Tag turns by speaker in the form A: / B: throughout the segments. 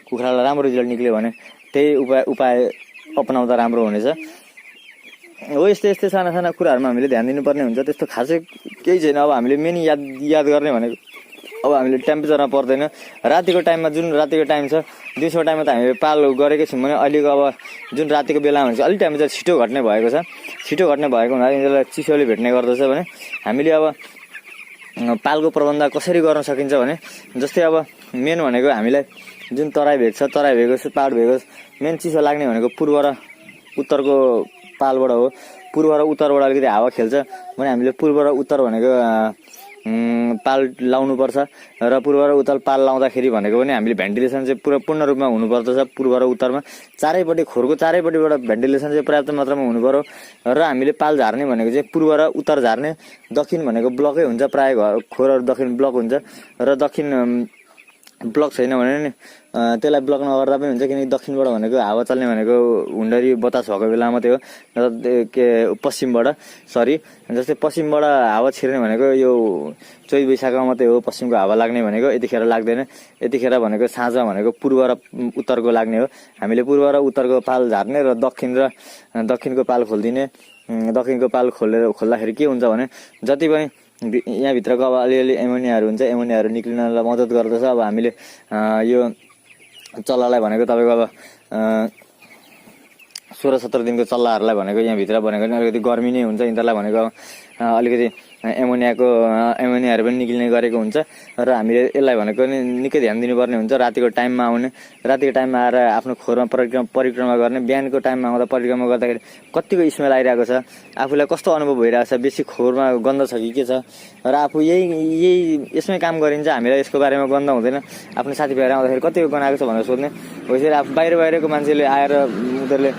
A: कुखुरालाई राम्रो रिजल्ट निक्ल्यो भने त्यही उपाय अपनाउँदा राम्रो हुनेछ। हो यस्तै यस्तै साना साना कुराहरूमा हामीले ध्यान दिनुपर्ने हुन्छ। त्यस्तो खासै केही छैन। अब हामीले मेन याद गर्ने भनेको अब हामीले टेम्परेचरमा पर्दैन। रातिको टाइममा जुन रातिको टाइम छ दिउँसोको टाइममा त हामीले पाल गरेकै छौँ भने अहिलेको अब जुन रातिको बेलामा हुन्छ अलिक टेम्परेचर छिटो घट्ने भएको छ। छिटो घट्ने भएको हुनाले यिनीहरूलाई चिसोले भेट्ने गर्दछ भने हामीले अब पालको प्रबन्ध कसरी गर्न सकिन्छ भने जस्तै अब मेन भनेको हामीलाई जुन तराई भेग छ, तराई भेग पहाड भेग मेन चिसो लाग्ने भनेको पूर्व र उत्तरको पालबाट हो। पूर्व र उत्तरबाट अलिकति हावा खेल्छ भने हामीले पूर्व र उत्तर भनेको पाल लाउनुपर्छ र पूर्व र उत्तर पाल लाउँदाखेरि भनेको पनि हामीले भेन्टिलेसन चाहिँ पूर्ण रूपमा हुनुपर्दछ। पूर्व र उत्तरमा चारैपट्टि खोरको चारैपट्टिबाट भेन्टिलेसन चाहिँ पर्याप्त मात्रामा हुनु पर्यो र हामीले पाल झार्ने भनेको चाहिँ पूर्व र उत्तर झार्ने। दक्षिण भनेको ब्लकै हुन्छ, प्राय खोरहरू दक्षिण ब्लक हुन्छ र दक्षिण ब्लक छैन भने नि त्यसलाई ब्लक नगर्दा पनि हुन्छ, किनकि दक्षिणबाट भनेको हावा चल्ने भनेको हुन्डरी बतास भएको बेला मात्रै हो। के पश्चिमबाट जस्तै पश्चिमबाट हावा छिर्ने भनेको यो चैत वैशाखमा मात्रै हो पश्चिमको हावा लाग्ने भनेको, यतिखेर लाग्दैन। यतिखेर भनेको साँझ भनेको पूर्व र उत्तरको लाग्ने हो। हामीले पूर्व र उत्तरको पाल झार्ने र दक्षिणको पाल खोलिदिने। दक्षिणको पाल खोल्दाखेरि के हुन्छ भने जति पनि यहाँभित्रको अब अलिअलि एमोनियाहरू हुन्छ, एमोनियाहरू निक्लिनलाई मद्दत गर्दछ। अब हामीले यो चल्लालाई भनेको तपाईँको अब 16-17 दिनको चल्लाहरूलाई भनेको यहाँभित्र भनेको अलिकति गर्मी नै हुन्छ। यिनीहरूलाई भनेको अलिकति एमोनियाहरू पनि निक्लिने गरेको हुन्छ र हामीले यसलाई भनेको नि निकै ध्यान दिनुपर्ने हुन्छ। रातिको टाइममा आउने, रातिको टाइममा आएर आफ्नो खोरमा परिक्रमा गर्ने। बिहानको टाइममा आउँदा परिक्रमा गर्दाखेरि कतिको स्मेल आइरहेको छ, आफूलाई कस्तो अनुभव भइरहेको छ, बेसी खोरमा गन्ध छ कि के छ र आफू यही यसमै काम गरिन्छ। हामीलाई यसको बारेमा गन्ध हुँदैन। आफ्नो साथीभाइहरू आउँदाखेरि कतिको गनाएको छ भनेर सोध्ने। त्यसरी आफू बाहिरको मान्छेले आएर उनीहरूले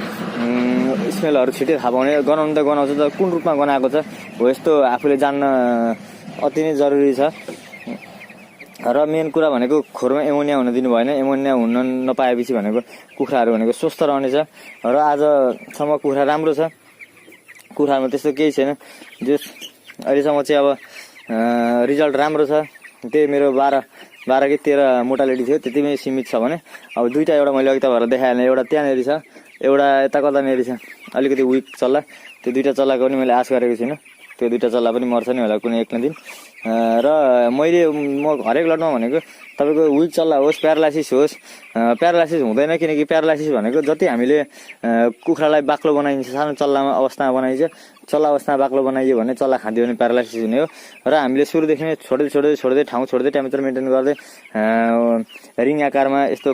A: स्मेलहरू छिटै थाहा पाउने। गनाउनु त गनाउँछ, तर कुन रूपमा गनाएको छ हो यस्तो आफूले जान्न अति नै जरुरी छ। र मेन कुरा भनेको खोरमा एमोनिया हुन दिनु भएन। एमोनिया हुन नपाएपछि भनेको कुखुराहरू भनेको स्वस्थ रहनेछ र आजसम्म कुखुरा राम्रो छ। कुखुरामा त्यस्तो केही छैन। अहिलेसम्म चाहिँ अब रिजल्ट राम्रो छ। त्यही मेरो 12 कि 13 मोर्टालिटी थियो, त्यतिमै सीमित छ भने अब दुईवटा एउटा मैले अघि तपाईँहरूलाई देखाएँ, एउटा त्यहाँनिर छ, एउटा यता कतानिर छ अलिकति विक चल्ला। त्यो दुईवटा चल्लाको पनि मैले आश गरेको छुइनँ। त्यो दुईवटा चल्ला पनि मर्छ नि होला कुनै एक दिन। र म हरेक लटमा भनेको तपाईँको विक चल्ला होस्, प्यारालाइसिस होस्, प्यारालाइसिस हुँदैन। किनकि प्यारालाइसिस भनेको जति हामीले कुखुरालाई बाक्लो बनाइन्छ, सानो चल्लामा अवस्थामा बनाइन्छ, चल्ला अवस्थामा बाक्लो बनाइयो भने चल्ला खाँदियो भने प्यारालाइसिस हुने हो। र हामीले सुरुदेखि नै छोड्दै ठाउँ छोड्दै टेम्परेचर मेन्टेन गर्दै रिङ आकारमा यस्तो